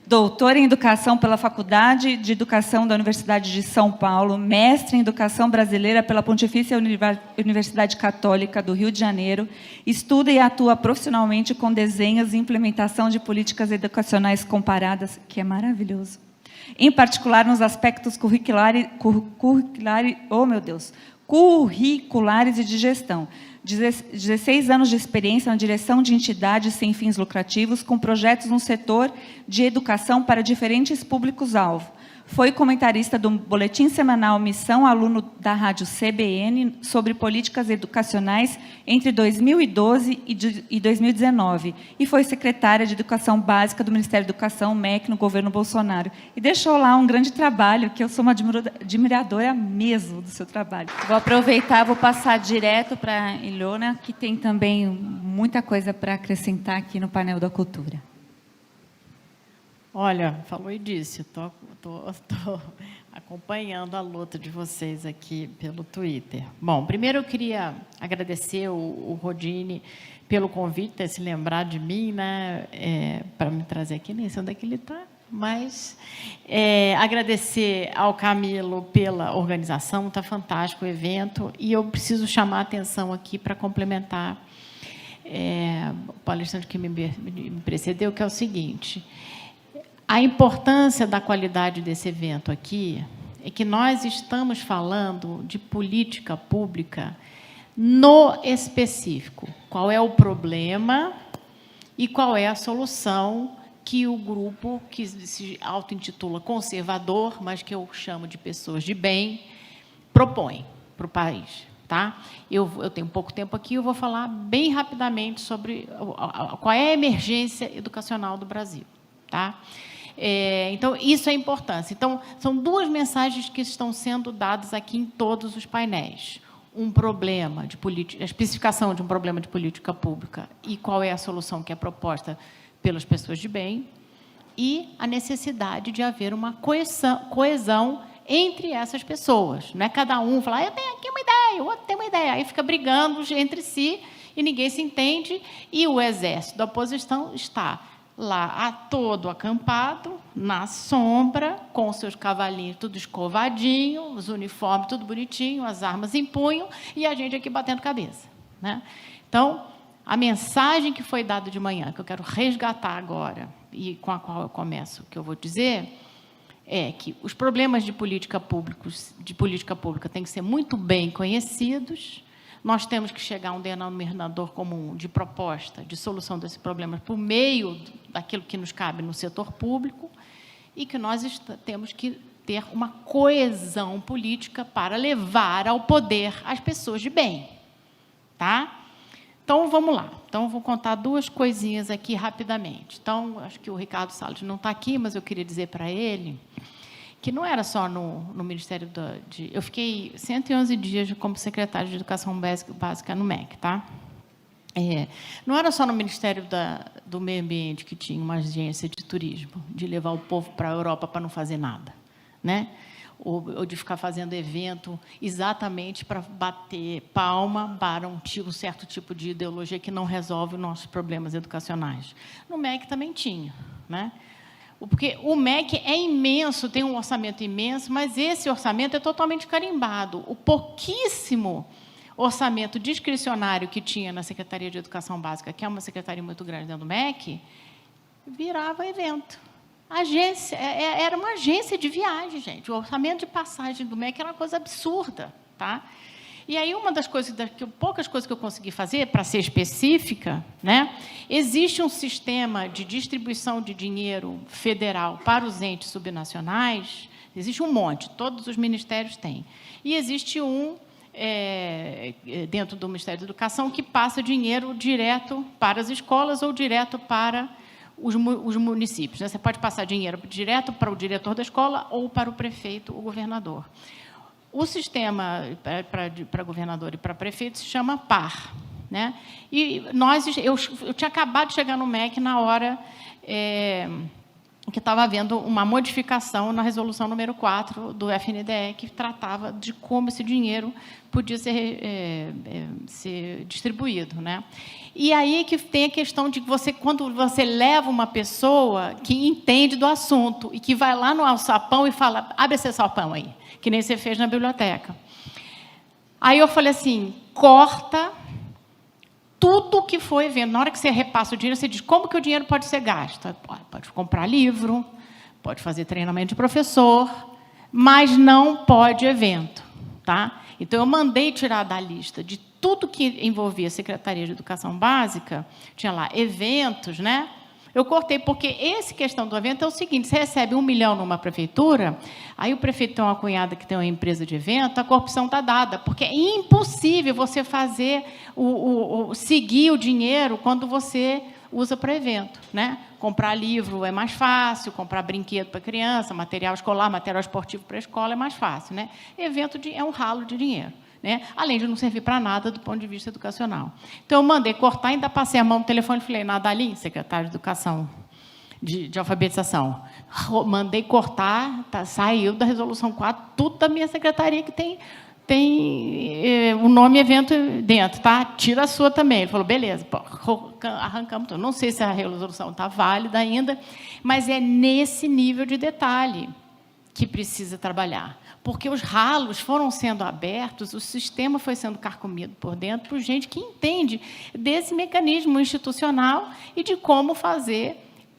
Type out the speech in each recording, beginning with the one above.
doutor em Educação pela Faculdade de Educação da Universidade de São Paulo, mestre em Educação Brasileira pela Pontifícia Universidade Católica do Rio de Janeiro, estuda e atua profissionalmente com desenhos e implementação de políticas educacionais comparadas, que é maravilhoso, em particular nos aspectos curriculares e de gestão. 16 anos de experiência na direção de entidades sem fins lucrativos, com projetos no setor de educação para diferentes públicos-alvo. Foi comentarista do boletim semanal Missão, aluno da rádio CBN, sobre políticas educacionais entre 2012 e 2019, e foi secretária de Educação Básica do Ministério da Educação, MEC, no governo Bolsonaro. E deixou lá um grande trabalho, que eu sou uma admiradora mesmo do seu trabalho. Vou aproveitar, vou passar direto para a Ilona, que tem também muita coisa para acrescentar aqui no painel da cultura. Olha, falou e disse, estou acompanhando a luta de vocês aqui pelo Twitter. Bom, primeiro eu queria agradecer o Rodine pelo convite, ter se lembrado de mim, né, para me trazer aqui, nem sei onde é que ele está, mas agradecer ao Camilo pela organização, está fantástico o evento, e eu preciso chamar a atenção aqui para complementar o palestrante que me precedeu, que é o seguinte: a importância da qualidade desse evento aqui é que nós estamos falando de política pública no específico. Qual é o problema e qual é a solução que o grupo, que se auto-intitula conservador, mas que eu chamo de pessoas de bem, propõe para o país. Tá? Eu tenho pouco tempo aqui, eu vou falar bem rapidamente sobre qual é a emergência educacional do Brasil. Tá? Então, isso é importante. Então, são duas mensagens que estão sendo dadas aqui em todos os painéis. Um problema de política, a especificação de um problema de política pública e qual é a solução que é proposta pelas pessoas de bem, e a necessidade de haver uma coesão entre essas pessoas. Não é cada um falar, eu tenho aqui uma ideia, o outro tem uma ideia, aí fica brigando entre si e ninguém se entende, e o exército da oposição está lá todo acampado, na sombra, com seus cavalinhos tudo escovadinho, os uniformes tudo bonitinho, as armas em punho, e a gente aqui batendo cabeça. Né? Então, a mensagem que foi dada de manhã, que eu quero resgatar agora, e com a qual eu começo, o que eu vou dizer, é que os problemas de política pública têm que ser muito bem conhecidos. Nós temos que chegar a um denominador comum de proposta, de solução desse problema por meio daquilo que nos cabe no setor público, e que nós temos que ter uma coesão política para levar ao poder as pessoas de bem. Tá? Então, vamos lá. Então, vou contar duas coisinhas aqui rapidamente. Então, acho que o Ricardo Salles não está aqui, mas eu queria dizer para ele que não era só no Ministério eu fiquei 111 dias como secretária de Educação Básica no MEC, tá? Não era só no Ministério do Meio Ambiente que tinha uma agência de turismo, de levar o povo para a Europa para não fazer nada, né? Ou de ficar fazendo evento exatamente para bater palma para um certo tipo de ideologia que não resolve os nossos problemas educacionais. No MEC também tinha, né? Porque o MEC é imenso, tem um orçamento imenso, mas esse orçamento é totalmente carimbado. O pouquíssimo orçamento discricionário que tinha na Secretaria de Educação Básica, que é uma secretaria muito grande dentro do MEC, virava evento. Era uma agência de viagem, gente. O orçamento de passagem do MEC era uma coisa absurda. Tá? E aí, uma das coisas, poucas coisas que eu consegui fazer, para ser específica, né, existe um sistema de distribuição de dinheiro federal para os entes subnacionais, existe um monte, todos os ministérios têm. E existe dentro do Ministério da Educação, que passa dinheiro direto para as escolas ou direto para os municípios. Né? Você pode passar dinheiro direto para o diretor da escola ou para o prefeito, o governador. O sistema para governador e para prefeito se chama PAR. Né? E eu tinha acabado de chegar no MEC na hora que estava havendo uma modificação na resolução número 4 do FNDE, que tratava de como esse dinheiro podia ser distribuído, né? E aí que tem a questão de que quando você leva uma pessoa que entende do assunto e que vai lá no alçapão e fala, abre esse alçapão aí, que nem você fez na biblioteca. Aí eu falei assim, corta tudo que foi evento. Na hora que você repassa o dinheiro, você diz como que o dinheiro pode ser gasto. Pode comprar livro, pode fazer treinamento de professor, mas não pode evento. Tá? Então, eu mandei tirar da lista de tudo que envolvia a Secretaria de Educação Básica, tinha lá eventos, né? Eu cortei, porque essa questão do evento é o seguinte, você recebe 1 milhão numa prefeitura, aí o prefeito tem uma cunhada que tem uma empresa de evento, a corrupção está dada, porque é impossível você fazer, seguir o dinheiro quando você usa para evento, né? Comprar livro é mais fácil, comprar brinquedo para criança, material escolar, material esportivo para a escola é mais fácil, né? Evento é um ralo de dinheiro. Né? Além de não servir para nada do ponto de vista educacional. Então, eu mandei cortar, ainda passei a mão no telefone e falei, Nadalim, secretário de Educação, de alfabetização, mandei cortar, saiu da resolução 4, tudo da minha secretaria que tem o nome evento dentro, tá? Tira a sua também. Ele falou, beleza, arrancamos tudo. Não sei se a resolução está válida ainda, mas é nesse nível de detalhe que precisa trabalhar. Porque os ralos foram sendo abertos, o sistema foi sendo carcomido por dentro por gente que entende desse mecanismo institucional e de como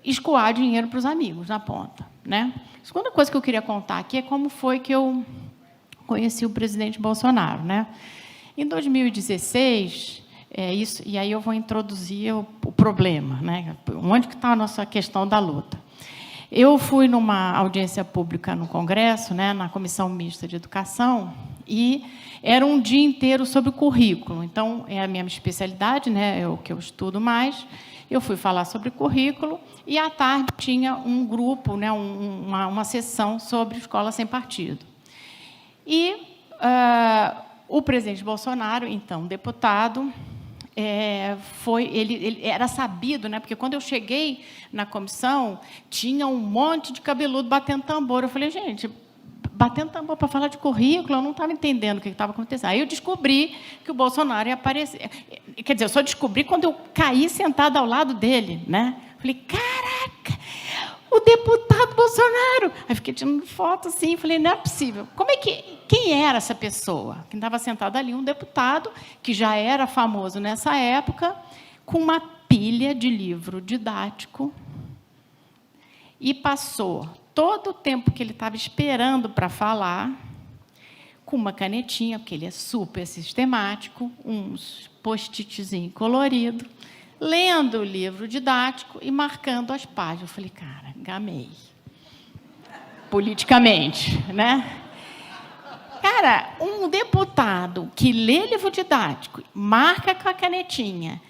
escoar dinheiro para os amigos na ponta. Né? A segunda coisa que eu queria contar aqui é como foi que eu conheci o presidente Bolsonaro. Né? Em 2016, e aí eu vou introduzir o problema, né? Onde que está a nossa questão da luta. Eu fui numa audiência pública no Congresso, né, na Comissão Mista de Educação, e era um dia inteiro sobre o currículo. Então, é a minha especialidade, né, é o que eu estudo mais. Eu fui falar sobre currículo, e, à tarde, tinha um grupo, né, uma sessão sobre escola sem partido. E o presidente Bolsonaro, então deputado, ele era sabido, né? Porque quando eu cheguei na comissão, tinha um monte de cabeludo batendo tambor. Eu falei, gente, batendo tambor para falar de currículo, eu não estava entendendo o que estava acontecendo. Aí eu descobri que o Bolsonaro ia aparecer. Quer dizer, eu só descobri quando eu caí sentada ao lado dele, né? Falei, caraca, o deputado Bolsonaro! Aí fiquei tirando foto assim, falei, não é possível. Quem era essa pessoa? Quem estava sentado ali, um deputado, que já era famoso nessa época, com uma pilha de livro didático, e passou todo o tempo que ele estava esperando para falar, com uma canetinha, porque ele é super sistemático, uns post-itzinho colorido, lendo o livro didático e marcando as páginas. Eu falei, cara, gamei. Politicamente, né? Cara, um deputado que lê livro didático, marca com a canetinha,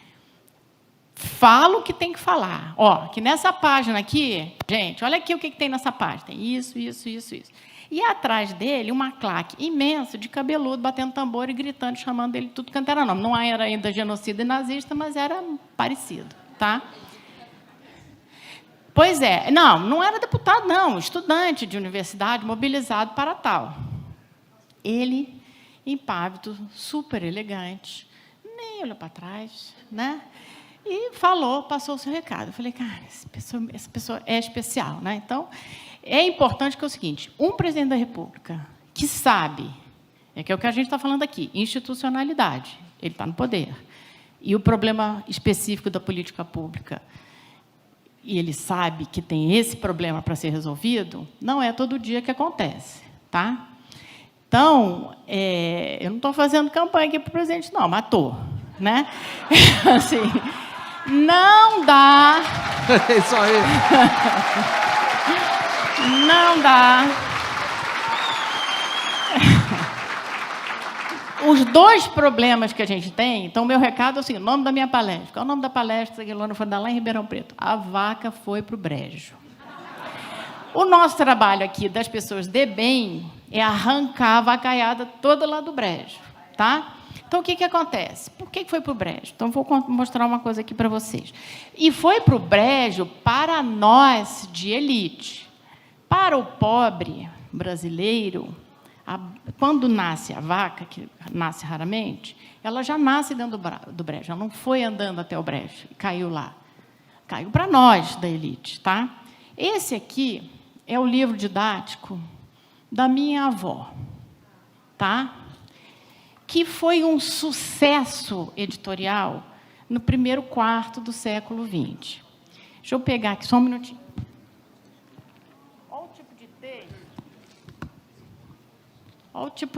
fala o que tem que falar. Ó, que nessa página aqui, gente, olha aqui o que tem nessa página. Tem isso, isso, isso, isso. E atrás dele, uma claque imensa de cabeludo, batendo tambor e gritando, chamando ele tudo quanto era nome. Não era ainda genocida e nazista, mas era parecido, tá? Pois é. Não era deputado, não. Estudante de universidade, mobilizado para tal. Ele, impávido, super elegante, nem olhou para trás, né? E falou, passou o seu recado. Eu falei, cara, essa pessoa é especial, né? Então, é importante que é o seguinte, um presidente da República que sabe, que é o que a gente está falando aqui, institucionalidade, ele está no poder, e o problema específico da política pública, e ele sabe que tem esse problema para ser resolvido, não é todo dia que acontece, tá? Então, eu não estou fazendo campanha aqui para o presidente, não, mas estou, né? Assim, não dá... É isso aí. Não dá. Os dois problemas que a gente tem, então, o meu recado é assim, o nome da minha palestra. Qual é o nome da palestra que a Ilona foi dar lá em Ribeirão Preto? A vaca foi para o brejo. O nosso trabalho aqui, das pessoas de bem, é arrancar a vacaiada toda lá do brejo, tá? Então, o que acontece? Por que foi para o brejo? Então, vou mostrar uma coisa aqui para vocês. E foi para o brejo para nós de elite. Para o pobre brasileiro, quando nasce a vaca, que nasce raramente, ela já nasce dentro do brejo, ela não foi andando até o brejo e caiu lá. Caiu para nós, da elite. Tá? Esse aqui é o livro didático da minha avó, tá? Que foi um sucesso editorial no primeiro quarto do século XX. Deixa eu pegar aqui só um minutinho. Olha o tipo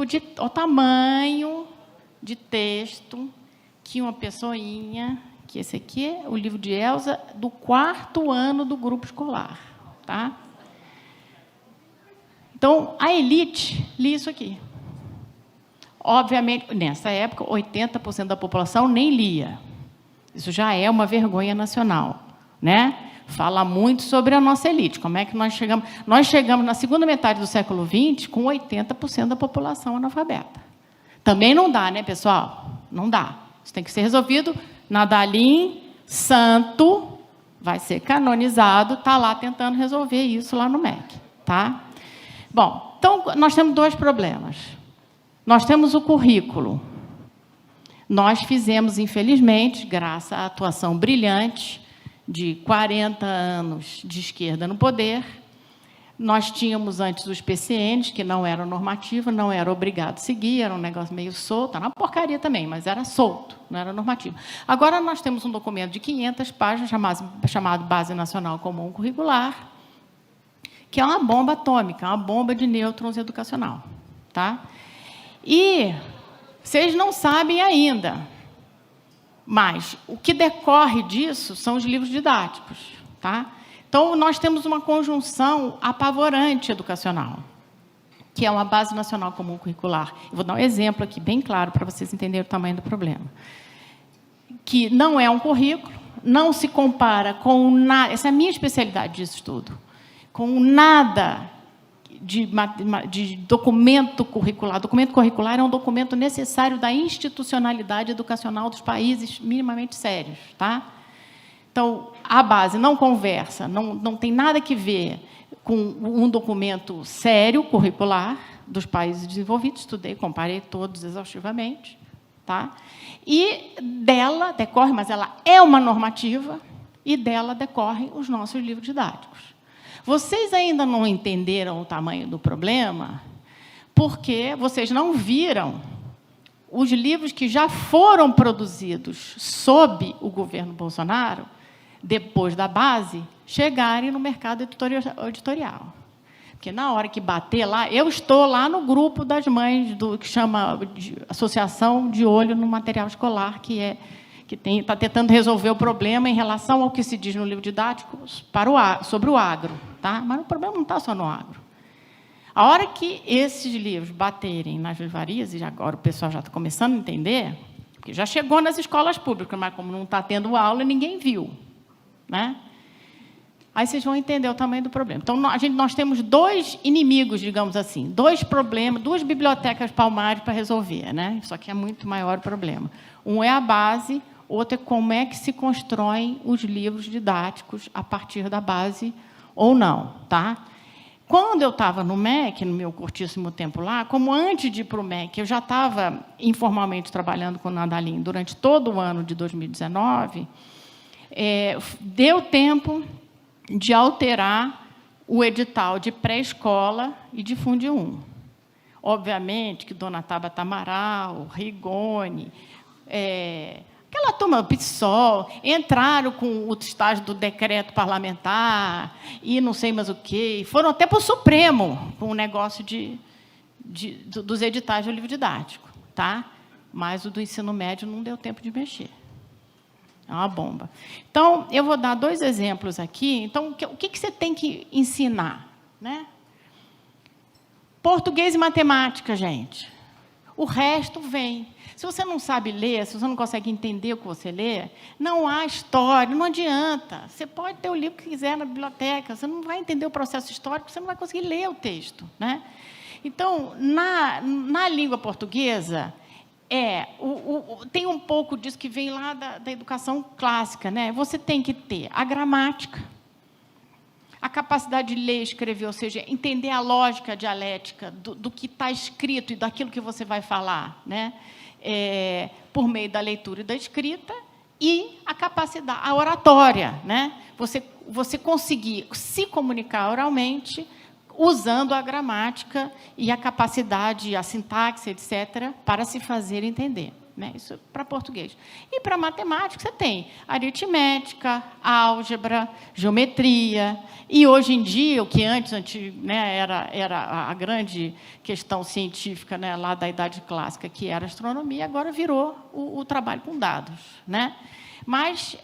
de texto. Olha o tamanho de texto que uma pessoinha, que esse aqui é o livro de Elza, do 4º ano do grupo escolar. Tá? Então, a elite lia isso aqui. Obviamente, nessa época, 80% da população nem lia. Isso já é uma vergonha nacional, né? Fala muito sobre a nossa elite. Como é que nós chegamos? Nós chegamos na segunda metade do século XX com 80% da população analfabeta. Também não dá, né, pessoal? Não dá. Isso tem que ser resolvido. Nadalim, santo, vai ser canonizado, está lá tentando resolver isso lá no MEC. Tá? Bom, então, nós temos 2 problemas. Nós temos o currículo. Nós fizemos, infelizmente, graças à atuação brilhante de 40 anos de esquerda no poder, nós tínhamos antes os PCNs, que não eram normativos, não era obrigado a seguir, era um negócio meio solto, era uma porcaria também, mas era solto, não era normativo. Agora, nós temos um documento de 500 páginas, chamado Base Nacional Comum Curricular, que é uma bomba atômica, uma bomba de nêutrons educacional. Tá? E vocês não sabem ainda, mas o que decorre disso são os livros didáticos. Tá? Então, nós temos uma conjunção apavorante educacional, que é uma Base Nacional Comum Curricular. Eu vou dar um exemplo aqui, bem claro, para vocês entenderem o tamanho do problema. Que não é um currículo, não se compara com nada, essa é a minha especialidade de estudo, com nada de documento curricular. Documento curricular é um documento necessário da institucionalidade educacional dos países minimamente sérios. Tá? Então, a base não conversa, não tem nada que ver com um documento sério, curricular, dos países desenvolvidos. Estudei, comparei todos exaustivamente. Tá? E dela decorre, mas ela é uma normativa, e dela decorrem os nossos livros didáticos. Vocês ainda não entenderam o tamanho do problema, porque vocês não viram os livros que já foram produzidos sob o governo Bolsonaro, depois da base, chegarem no mercado editorial. Porque, na hora que bater lá, eu estou lá no grupo das mães, que chama de Associação de Olho no Material Escolar, que está tentando resolver o problema em relação ao que se diz no livro didático sobre o agro. Tá? Mas o problema não está só no agro. A hora que esses livros baterem nas livrarias, e agora o pessoal já está começando a entender, porque já chegou nas escolas públicas, mas como não está tendo aula, ninguém viu. Né? Aí vocês vão entender o tamanho do problema. Então, nós temos 2 inimigos, digamos assim, 2 problemas, 2 bibliotecas palmares para resolver. Né? Isso aqui é muito maior o problema. Um é a base, outro é como é que se constroem os livros didáticos a partir da base ou não. Tá? Quando eu estava no MEC, no meu curtíssimo tempo lá, como antes de ir para o MEC, eu já estava informalmente trabalhando com o Nadalim durante todo o ano de 2019, deu tempo de alterar o edital de pré-escola e de Fundi 1. Obviamente que Dona Tabata Amaral, Rigoni, aquela turma do PSOL, entraram com o estágio do decreto parlamentar e não sei mais o quê, foram até para o Supremo com o negócio dos editais do livro didático. Tá? Mas o do ensino médio não deu tempo de mexer. É uma bomba. Então, eu vou dar 2 exemplos aqui. Então, o que você tem que ensinar? Né? Português e matemática, gente. O resto vem. Se você não sabe ler, se você não consegue entender o que você lê, não há história, não adianta. Você pode ter o livro que quiser na biblioteca, você não vai entender o processo histórico, você não vai conseguir ler o texto. Né? Então, na língua portuguesa, Tem um pouco disso que vem lá da educação clássica, né? Você tem que ter a gramática, a capacidade de ler e escrever, ou seja, entender a lógica dialética do que está escrito e daquilo que você vai falar, né? Por meio da leitura e da escrita, e a capacidade, a oratória, né? Você conseguir se comunicar oralmente, usando a gramática e a capacidade, a sintaxe, etc., para se fazer entender. Né? Isso para português. E para matemática, você tem aritmética, álgebra, geometria. E, hoje em dia, o que antes né, era a grande questão científica, né, lá da Idade Clássica, que era astronomia, agora virou o trabalho com dados. Né? Mas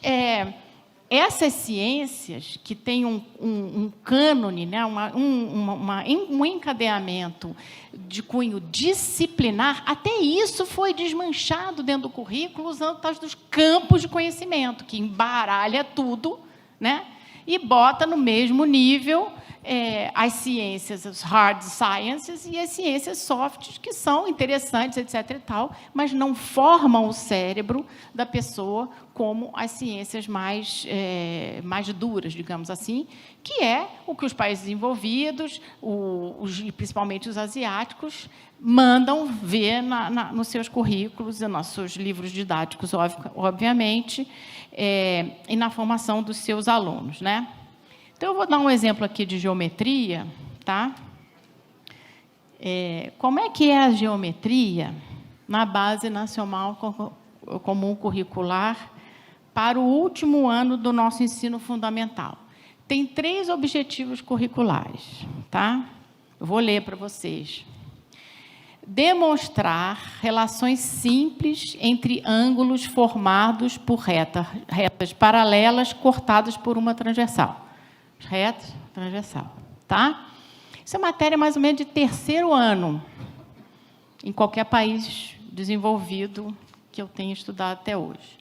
essas ciências que têm um cânone, né, um encadeamento de cunho disciplinar, até isso foi desmanchado dentro do currículo, usando tais dos campos de conhecimento, que embaralha tudo, né, e bota no mesmo nível as ciências, as hard sciences, e as ciências soft, que são interessantes, etc. e tal, mas não formam o cérebro da pessoa como as ciências mais duras, digamos assim, que é o que os países desenvolvidos, principalmente os asiáticos, mandam ver nos seus currículos, nos seus livros didáticos, obviamente, e na formação dos seus alunos, né? Então, eu vou dar um exemplo aqui de geometria, tá? Como é que é a geometria na Base Nacional Comum Curricular para o último ano do nosso ensino fundamental? Tem 3 objetivos curriculares, tá? Eu vou ler para vocês. Demonstrar relações simples entre ângulos formados por retas paralelas cortadas por uma transversal. Reto, transversal, tá? Isso é matéria mais ou menos de 3º ano, em qualquer país desenvolvido que eu tenha estudado até hoje.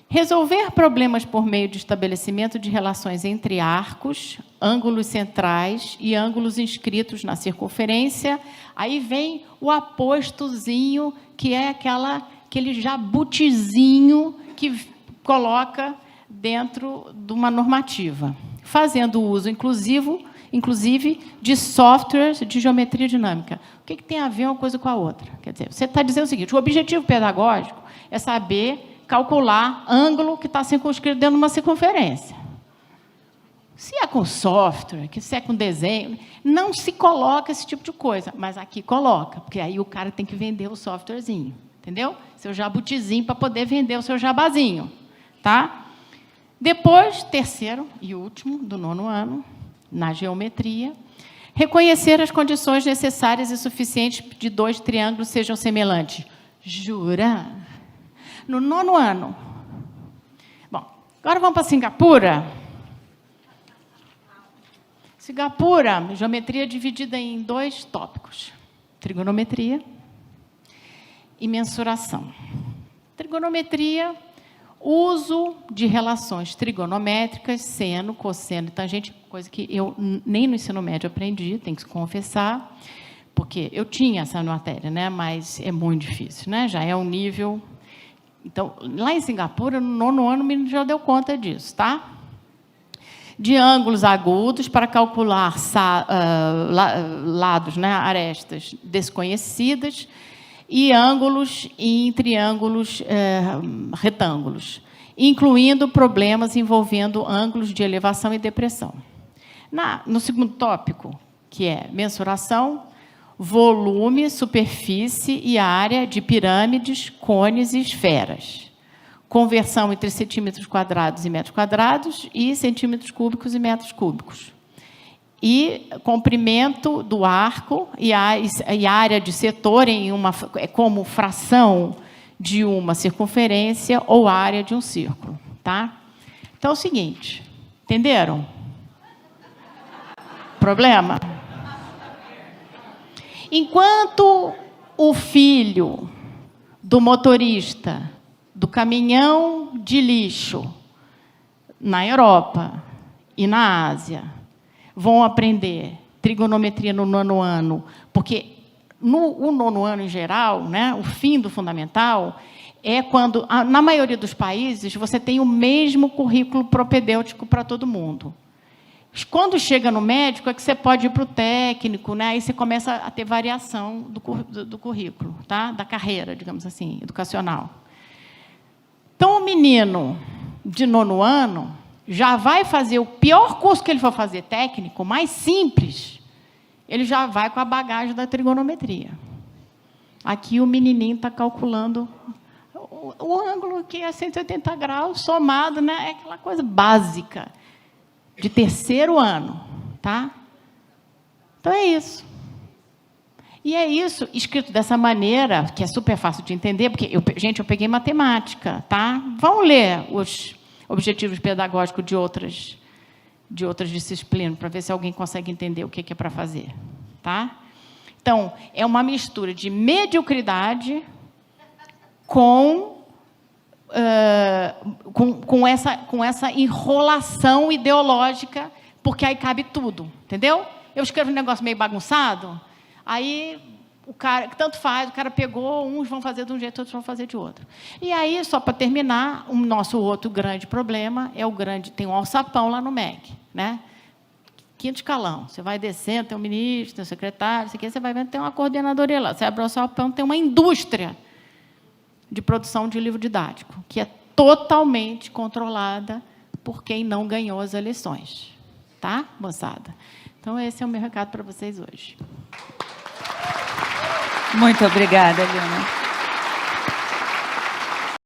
Resolver problemas por meio de estabelecimento de relações entre arcos, ângulos centrais e ângulos inscritos na circunferência. Aí vem o apostozinho, que é aquele jabutizinho que coloca dentro de uma normativa, fazendo uso, inclusive, de softwares de geometria dinâmica. O que tem a ver uma coisa com a outra? Quer dizer, você está dizendo o seguinte: o objetivo pedagógico é saber calcular ângulo que está circunscrito dentro de uma circunferência. Se é com software, se é com desenho, não se coloca esse tipo de coisa, mas aqui coloca, porque aí o cara tem que vender o softwarezinho, entendeu? Seu jabutizinho para poder vender o seu jabazinho, tá? Depois, 3º e último, do 9º ano, na geometria, reconhecer as condições necessárias e suficientes de 2 triângulos sejam semelhantes. Jura? No 9º ano. Bom, agora vamos para Singapura. Singapura, geometria dividida em 2 tópicos: trigonometria e mensuração. Trigonometria, uso de relações trigonométricas, seno, cosseno e tangente, coisa que eu nem no ensino médio aprendi, tenho que confessar, porque eu tinha essa matéria, né? Mas é muito difícil, né? Já é um nível. Então, lá em Singapura, no 9º ano, o menino já deu conta disso, tá? De ângulos agudos para calcular lados, né? Arestas desconhecidas, e ângulos em triângulos retângulos, incluindo problemas envolvendo ângulos de elevação e depressão. No 2º tópico, que é mensuração, volume, superfície e área de pirâmides, cones e esferas. Conversão entre centímetros quadrados e metros quadrados e centímetros cúbicos e metros cúbicos. E comprimento do arco e área de setor como fração de uma circunferência ou área de um círculo. Tá? Então, é o seguinte, entenderam? Problema? Enquanto o filho do motorista do caminhão de lixo na Europa e na Ásia vão aprender trigonometria no 9º ano, porque o nono ano, em geral, né, o fim do fundamental, é quando, na maioria dos países, você tem o mesmo currículo propedêutico para todo mundo. Quando chega no médico, é que você pode ir para o técnico, né? Aí você começa a ter variação do currículo, tá? Da carreira, digamos assim, educacional. Então, o menino de nono ano já vai fazer o pior curso que ele for fazer técnico, mais simples, ele já vai com a bagagem da trigonometria. Aqui o menininho está calculando o ângulo, que é 180 graus, somado, né? É aquela coisa básica de terceiro ano, tá? Então, é isso. E é isso, escrito dessa maneira, que é super fácil de entender, porque, gente, eu peguei matemática, tá? Vamos ler os objetivos pedagógicos de outras disciplinas, para ver se alguém consegue entender o que é para fazer, tá? Então, é uma mistura de mediocridade com essa enrolação ideológica, porque aí cabe tudo, entendeu? Eu escrevo um negócio meio bagunçado, aí o cara, tanto faz, o cara pegou, uns vão fazer de um jeito, outros vão fazer de outro. E aí, só para terminar, o nosso outro grande problema é tem um alçapão lá no MEC, né? Quinto escalão, você vai descendo, tem um ministro, tem um secretário, isso aqui, você vai vendo, tem uma coordenadoria lá. Você abre o alçapão, tem uma indústria de produção de livro didático, que é totalmente controlada por quem não ganhou as eleições. Tá, moçada? Então, esse é o meu recado para vocês hoje. Muito obrigada, Eliana.